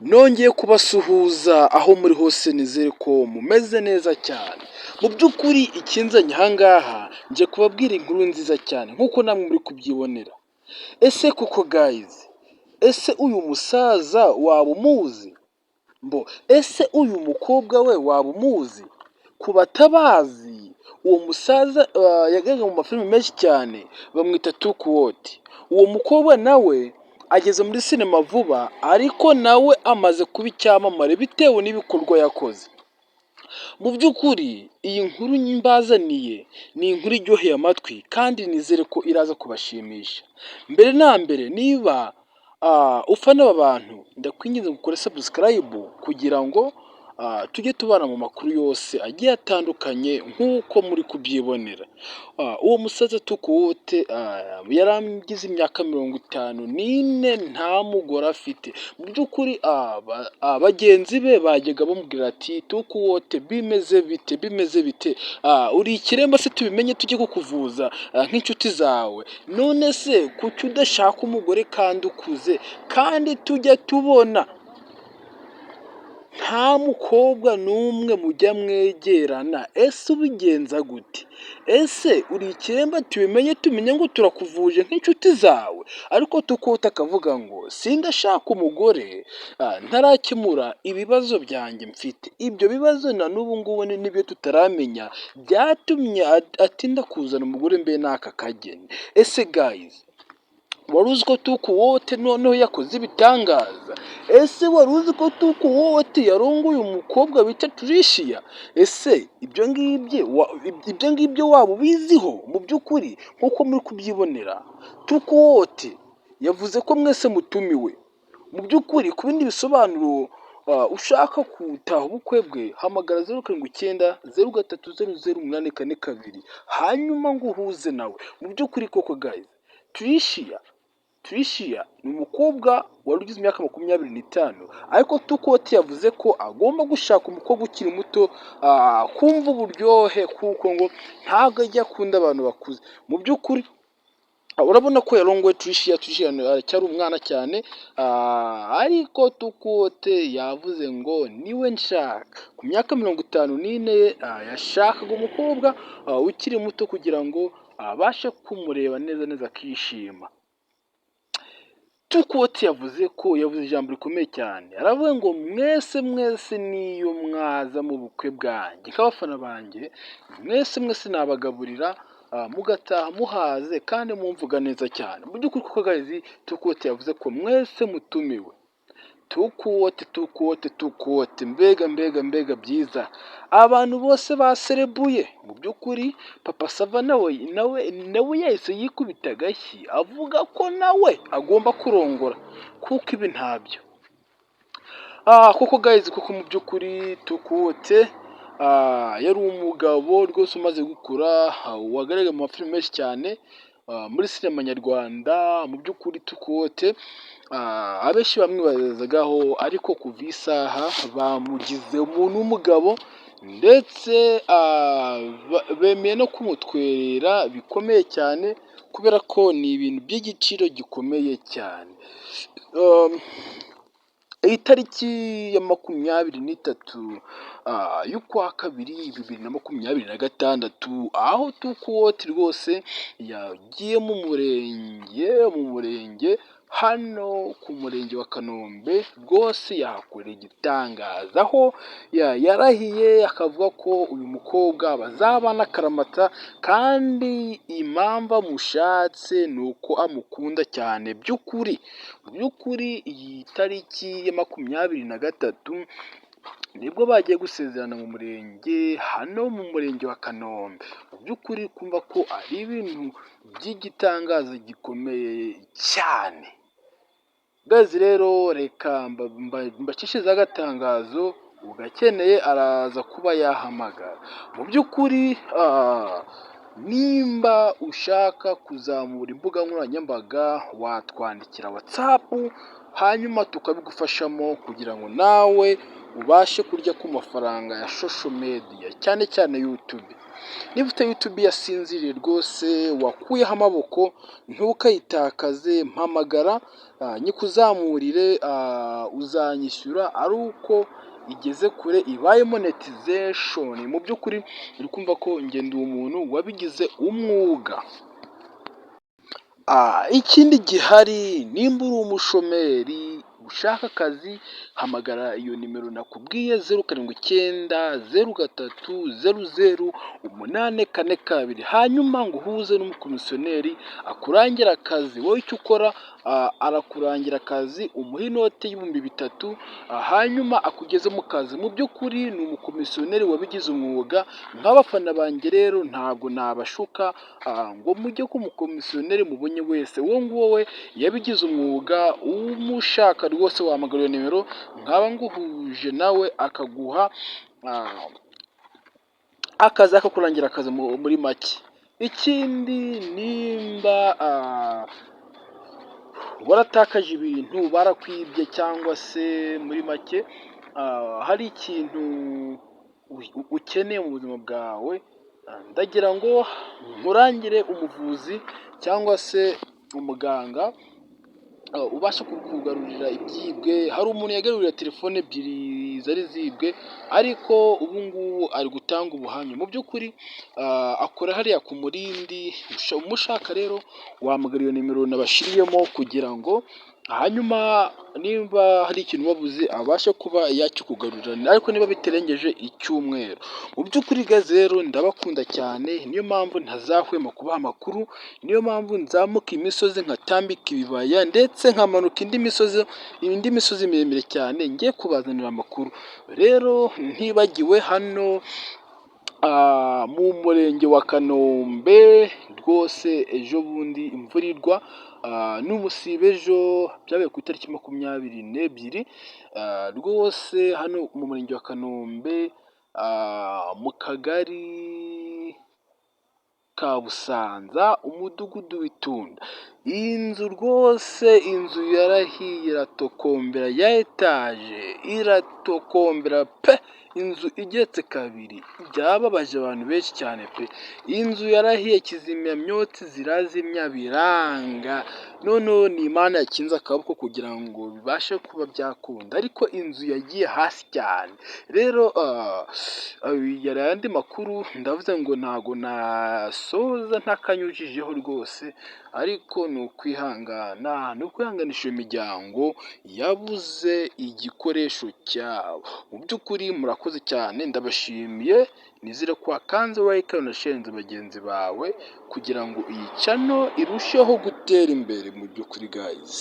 Nongeye kubasuhuza aho muri hose nizere ko mumeze neza cyane. Mu by'ukuri ikinzanye aha ngaha nje kubabwira inkuru nziza cyane nk'uko namwe muri kubyibonera. Ese koko gayizi, ese uyu musaza waba umuzi? Ese uyu mukobwa we waba umuzi? Ku batabazi, uwo musaza yagaragaye mu mafilime menshi cyane bamwita Tukuwoti. Uwo mukobwa nawe ageze muri sinema vuba ariko nawe amaze kuba icyamamare bitewe n'ibikorwa yakoze. Mu by'ukuri iyi nkuru mbazaniye ni inkuru iryoheye amatwi kandi nizere ko iraza kubashimisha. Mbere na mbere niba ufana aba bantu ndakwinginze ngo ukore subscribe kugira ngo tujye tubana mu makuru yose agiye atandukanye nk'uko muri kubyibonera. Uwo musaza Tukuwote yarangize imyaka 54 nta mugore afite. Mu by'ukuri bagenzi be bajyaga bamubwira ati Tukuwote bimeze bite, uri ikiremba se tubimenye tujye kukuvuza nk'inshuti zawe. None se kuki udashaka umugore kandi ukuze kandi tujya tubona nta mukobwa n'umwe mujya mwegerana? Ese ubigenza gute? Ese uri ikiremba tumenye ngo turakuvuje nk'inshuti zawe? Ariko Tukuwote akavuga ngo sindashaka umugore ntarakemura ibibazo byanjye mfite. Ibyo bibazo na n'ubu ngubu nibyo tutaramenya byatumye atinda kuzana umugore mbe n'aka kageni. Ese gayizi, wari uzi ko Tukuwote noneho yakoze ibitangaza? Ese wari uzi ko Tukuwote yarongoye umukobwa bita Turishiya? Ese ibyo ngibyo waba ubiziho? Mu by'ukuri nk'uko muri kubyibonera, Tukuwote yavuze ko mwese mutumiwe. Mu by'ukuri ku bindi bisobanuro ushaka gutaha ubukwe bwe hamagara 0790300842 hanyuma ngo uhuze nawe. Mu by'ukuri koko gayizi, Turishiya ni umukobwa wari ugize imyaka 25 ariko Tukuwote yavuze ko agomba gushaka umukobwa ukiri muto kumva uburyohe kuko ngo ntabwo ajya akunda abantu bakuze. Mu by'ukuri urabona ko yarongoye Turishiya aracyari umwana cyane, ariko Tukuwote yavuze ngo niwe nshaka. Ku myaka 54 yashakaga umukobwa ukiri muto kugira ngo abashe kumureba neza akishima. Tukuwote yavuze ijambo rikomeye cyane, aravuga ngo mwese niyo mwaza mu bukwe bwanjye nk'abafana banjye, mwese nabagaburira mugataha muhaze kandi mumvuga neza cyane. Mu by'ukuri kuko gayizi, Tukuwote yavuze ko mwese mutumiwe. Tukuwote mbega byiza, abantu bose baserebuye. Mu by'ukuri Papa Sava nawe yahise yikubita agashyi avuga ko nawe agomba kurongora kuko ibi ntabyo. Koko gayizi, kuko mu by'ukuri Tukuwote yari umugabo rwose umaze gukura, wagaragaye mu mafilime menshi cyane muri sinema nyarwanda. Mu by'ukuri Tukuwote abenshi bamwibazagaho, ariko kuva isaha bamugize umuntu w'umugabo ndetse bemeye no kumutwerera bikomeye cyane kubera ko ni ibintu by'igiciro gikomeye cyane. Itariki ya 23 y'ukwa kabiri 2026 aho Tukuwote rwose yagiye mu murenge hano ku murenge wa Kanombe, rwose yahakorera igitangaza aho yarahiye akavuga ko uyu mukobwa bazabana akaramata kandi impamvu amushatse ni uko amukunda cyane. Mu by'ukuri iyi tariki ya 23 nibwo bagiye gusezerana mu murenge hano mu murenge wa Kanombe. Mu by'ukuri kumva ko ari ibintu by'igitangaza gikomeye cyane. Gazi rero reka mbacishije agatangazo, ugakeneye araza kuba yahamagara. Mu by'ukuri nimba ushaka kuzamura imbuga nkoranyambaga watwandikira WhatsApp hanyuma tukabigufashamo kugira ngo nawe ubashe kurya ku mafaranga ya social media cyane cyane YouTube. Niba ufite YouTube yasinziriye rwose wakuyeho amaboko ntukayitakaze, mpamagara nyikuzamurire, uzanyishyura ari uko igeze kure ibaye monetization. Mu by'ukuri uri kumva ko njye ndi umuntu wabigize umwuga. Ikindi gihari, nimba uri umushomeri ushaka akazi, hamagara iyo nimero nakubwiye 0790300842, hanyuma ngo uhuze n'umukomisiyoneri akurangira akazi. Wowe icyo ukora, arakurangira akazi, umuha inote y'ibihumbi 3, hanyuma akugeze mu kazi. Mu by'ukuri ni umukomisiyoneri wabigize umwuga. Nk'abafana banjye rero ntabwo nabashuka ngo mujye ku mukomisiyoneri mubonye wese, uwo nguwo we yabigize umwuga. Umushaka rwose wahamagara iyo nimero, nkaba nguhuje nawe akaguha akazi, akakurangira akazi muri make. Ikindi, nimba waratakaje ibintu, barakwibye, cyangwa se muri make hari ikintu ukeneye mu buzima bwawe, ndagira ngo nkurangire umuvuzi cyangwa se umuganga ubasha kukugarurira ibyibwe. Hari umuntu yagarurira telefone ebyiri zari zibwe, ariko ubu ngubu ari gutanga ubuhamya. Mu by'ukuri akora hariya ku Murindi. Umushaka rero wahamagara iyo nimero nabashiriyemo kugira ngo hanyuma nimba hari ikintu wabuze abasha kuba yakikugarurira, ariko niba bitarengeje icyumweru. Mu by'ukuri guys rero ndabakunda cyane, niyo mpamvu ntazahwema kubaha amakuru, niyo mpamvu nzamuka imisozi nkatambika ibibaya ndetse nkamanuka indi misozi miremire cyane ngiye kubazanira amakuru. Rero ntibagiwe hano mu murenge wa Kanombe rwose, ejo bundi imvura igwa, n'umusibe ejo byabaye ku itariki 22 rwose, hano mu murenge wa Kanombe, mu kagari ka Busanza, umudugudu w'Itunda. Iyi nzu rwose, inzu yarahiye iratokombera, ya etaje iratokombera pe, inzu igeretse kabiri, byababaje abantu benshi cyane pe. Inzu yarahiye, kizimyamyotsi zirazimya biranga, noneho ni Imana yakinze akaboko kugira ngo bibashe kuba byakunda, ariko inzu yagiye hasi cyane. Rero yari ayandi makuru, ndavuze ngo ntago nasoza ntakanyujijeho rwose, ariko ni ukwihanganisha iyo miryango yabuze igikoresho cyabo. Mu by'ukuri murakoze cyane, ndabashimiye. Nizere ko wakanze like unasharinze bagenzi bawe kugira ngo iyi channel irusheho gutera imbere mu by'ukuri guys.